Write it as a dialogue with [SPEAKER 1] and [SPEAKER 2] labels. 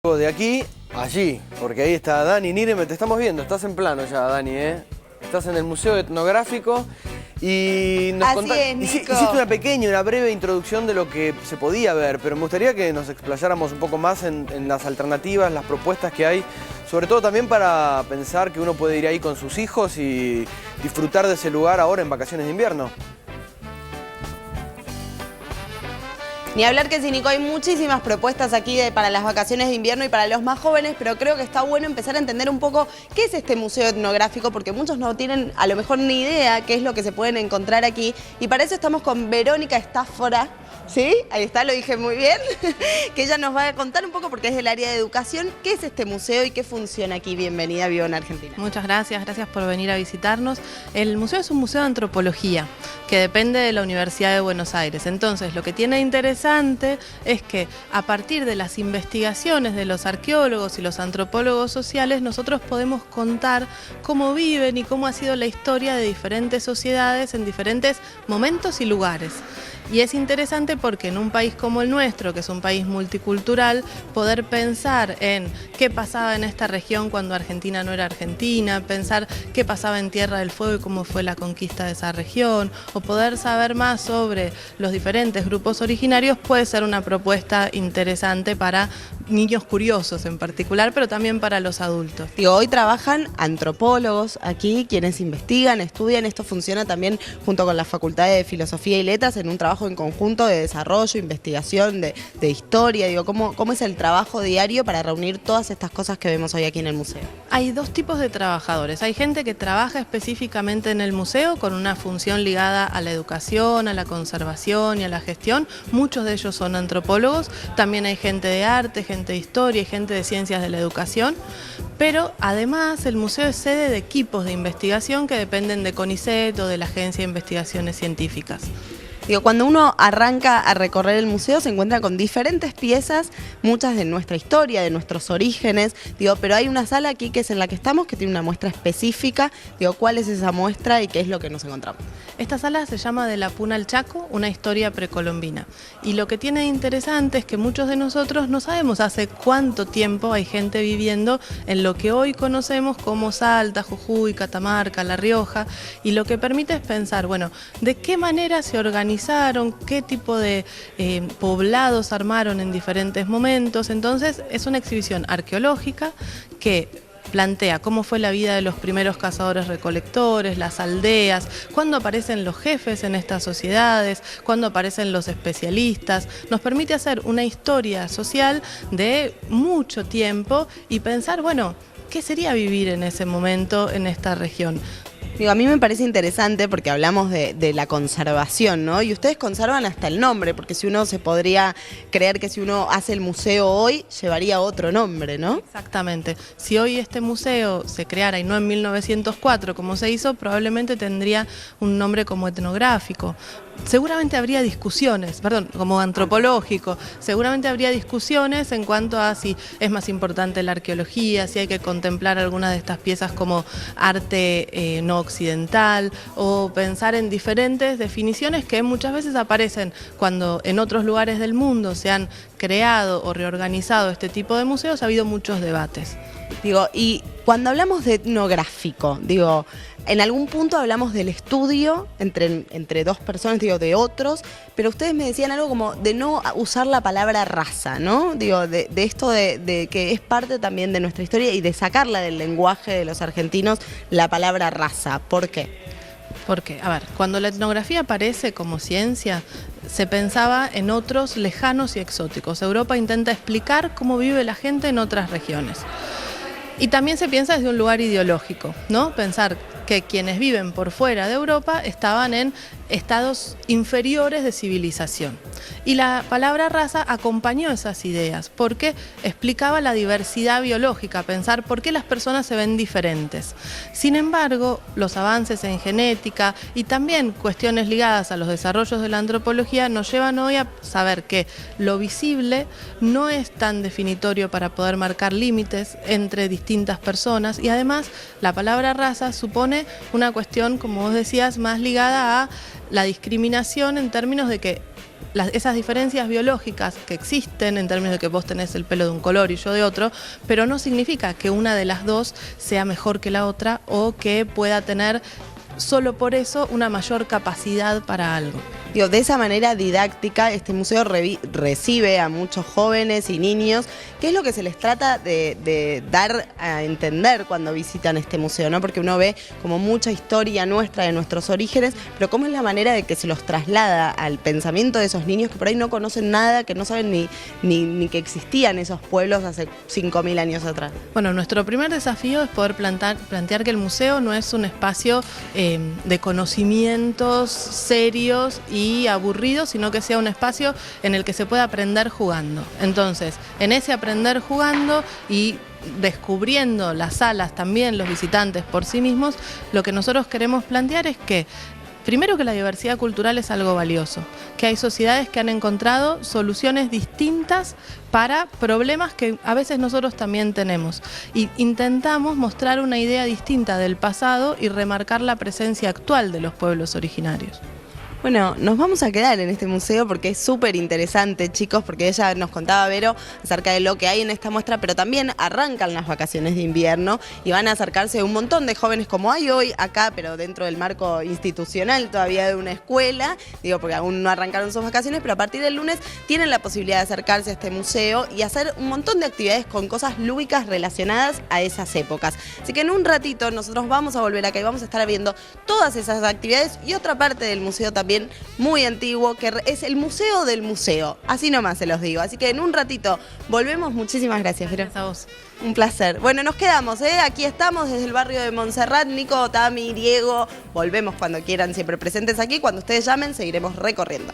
[SPEAKER 1] De aquí a allí, porque ahí está Dani Níreme, te estamos viendo, estás en plano ya, Dani, ¿eh? Estás en el Museo Etnográfico y hiciste una breve introducción de lo que se podía ver, pero me gustaría que nos explayáramos un poco más en las alternativas, las propuestas que hay, sobre todo también para pensar que uno puede ir ahí con sus hijos y disfrutar de ese lugar ahora en vacaciones de invierno.
[SPEAKER 2] Ni hablar que sí, Nico, hay muchísimas propuestas aquí para las vacaciones de invierno y para los más jóvenes, pero creo que está bueno empezar a entender un poco qué es este museo etnográfico, porque muchos no tienen a lo mejor ni idea qué es lo que se pueden encontrar aquí. Y para eso estamos con Verónica Estáfora, ¿sí? Ahí está, lo dije muy bien, que ella nos va a contar un poco, porque es del área de educación, qué es este museo y qué funciona aquí. Bienvenida a Vivo en Argentina.
[SPEAKER 3] Muchas gracias, gracias por venir a visitarnos. El museo es un museo de antropología que depende de la Universidad de Buenos Aires. Entonces, lo que tiene interesante es que a partir de las investigaciones de los arqueólogos y los antropólogos sociales, nosotros podemos contar cómo viven y cómo ha sido la historia de diferentes sociedades en diferentes momentos y lugares. Y es interesante porque en un país como el nuestro, que es un país multicultural, poder pensar en qué pasaba en esta región cuando Argentina no era Argentina, pensar qué pasaba en Tierra del Fuego y cómo fue la conquista de esa región, o poder saber más sobre los diferentes grupos originarios, puede ser una propuesta interesante para niños curiosos en particular, pero también para los adultos.
[SPEAKER 2] Digo, hoy trabajan antropólogos aquí, quienes investigan, estudian. Esto funciona también junto con la Facultad de Filosofía y Letras en un trabajo en conjunto de desarrollo, investigación, de historia. Digo, ¿cómo es el trabajo diario para reunir todas estas cosas que vemos hoy aquí en el museo?
[SPEAKER 3] Hay dos tipos de trabajadores. Hay gente que trabaja específicamente en el museo con una función ligada a la educación, a la conservación y a la gestión. Muchos de ellos son antropólogos. También hay gente de arte, gente de historia y gente de ciencias de la educación. Pero además el museo es sede de equipos de investigación que dependen de CONICET o de la Agencia de Investigaciones Científicas.
[SPEAKER 2] Digo, cuando uno arranca a recorrer el museo se encuentra con diferentes piezas, muchas de nuestra historia, de nuestros orígenes, digo, pero hay una sala aquí que es en la que estamos, que tiene una muestra específica. Digo, ¿cuál es esa muestra y qué es lo que nos encontramos?
[SPEAKER 3] Esta sala se llama De la Puna al Chaco, una historia precolombina. Y lo que tiene de interesante es que muchos de nosotros no sabemos hace cuánto tiempo hay gente viviendo en lo que hoy conocemos como Salta, Jujuy, Catamarca, La Rioja, y lo que permite es pensar, bueno, ¿de qué manera se organizaron? ¿Qué tipo de poblados armaron en diferentes momentos? Entonces es una exhibición arqueológica que plantea cómo fue la vida de los primeros cazadores-recolectores, las aldeas, cuándo aparecen los jefes en estas sociedades, cuándo aparecen los especialistas. Nos permite hacer una historia social de mucho tiempo y pensar, bueno, ¿qué sería vivir en ese momento en esta región?
[SPEAKER 2] Digo, a mí me parece interesante porque hablamos de la conservación, ¿no? Y ustedes conservan hasta el nombre, porque si uno se podría creer que si uno hace el museo hoy, llevaría otro nombre, ¿no?
[SPEAKER 3] Exactamente. Si hoy este museo se creara y no en 1904 como se hizo, probablemente tendría un nombre como etnográfico. Seguramente habría discusiones, como antropológico, seguramente habría discusiones en cuanto a si es más importante la arqueología, si hay que contemplar algunas de estas piezas como arte no occidental, o pensar en diferentes definiciones que muchas veces aparecen cuando en otros lugares del mundo se han creado o reorganizado este tipo de museos. Ha habido muchos debates.
[SPEAKER 2] Digo, y cuando hablamos de etnográfico, digo, en algún punto hablamos del estudio entre dos personas, digo, de otros, pero ustedes me decían algo como de no usar la palabra raza, ¿no? Digo, de esto de que es parte también de nuestra historia y de sacarla del lenguaje de los argentinos, la palabra raza. ¿Por qué?
[SPEAKER 3] Porque, a ver, cuando la etnografía aparece como ciencia, se pensaba en otros lejanos y exóticos. Europa intenta explicar cómo vive la gente en otras regiones. Y también se piensa desde un lugar ideológico, ¿no? Pensar que quienes viven por fuera de Europa estaban en estados inferiores de civilización. Y la palabra raza acompañó esas ideas, porque explicaba la diversidad biológica, pensar por qué las personas se ven diferentes. Sin embargo, los avances en genética y también cuestiones ligadas a los desarrollos de la antropología nos llevan hoy a saber que lo visible no es tan definitorio para poder marcar límites entre distintas personas, y además la palabra raza supone una cuestión, como vos decías, más ligada a la discriminación en términos de que esas diferencias biológicas que existen en términos de que vos tenés el pelo de un color y yo de otro, pero no significa que una de las dos sea mejor que la otra o que pueda tener solo por eso una mayor capacidad para algo.
[SPEAKER 2] Digo, de esa manera didáctica, este museo recibe a muchos jóvenes y niños. ¿Qué es lo que se les trata de dar a entender cuando visitan este museo, ¿no? Porque uno ve como mucha historia nuestra, de nuestros orígenes, pero ¿cómo es la manera de que se los traslada al pensamiento de esos niños que por ahí no conocen nada, que no saben ni que existían esos pueblos hace 5.000 años atrás?
[SPEAKER 3] Bueno, nuestro primer desafío es poder plantear que el museo no es un espacio de conocimientos serios y aburridos, sino que sea un espacio en el que se pueda aprender jugando. Entonces, en ese aprender jugando y descubriendo las salas también los visitantes por sí mismos, lo que nosotros queremos plantear es que primero que la diversidad cultural es algo valioso, que hay sociedades que han encontrado soluciones distintas para problemas que a veces nosotros también tenemos. Y intentamos mostrar una idea distinta del pasado y remarcar la presencia actual de los pueblos originarios.
[SPEAKER 2] Bueno, nos vamos a quedar en este museo porque es súper interesante, chicos, porque ella nos contaba, Vero, acerca de lo que hay en esta muestra, pero también arrancan las vacaciones de invierno y van a acercarse un montón de jóvenes como hay hoy acá, pero dentro del marco institucional todavía de una escuela, digo, porque aún no arrancaron sus vacaciones, pero a partir del lunes tienen la posibilidad de acercarse a este museo y hacer un montón de actividades con cosas lúdicas relacionadas a esas épocas. Así que en un ratito nosotros vamos a volver acá y vamos a estar viendo todas esas actividades y otra parte del museo también muy antiguo, que es el museo del museo, así nomás se los digo. Así que en un ratito volvemos. Muchísimas gracias, Vero.
[SPEAKER 3] Gracias a vos.
[SPEAKER 2] Un placer. Bueno, nos quedamos, aquí estamos desde el barrio de Montserrat. Nico, Tami, Diego, volvemos cuando quieran, siempre presentes aquí. Cuando ustedes llamen, seguiremos recorriendo.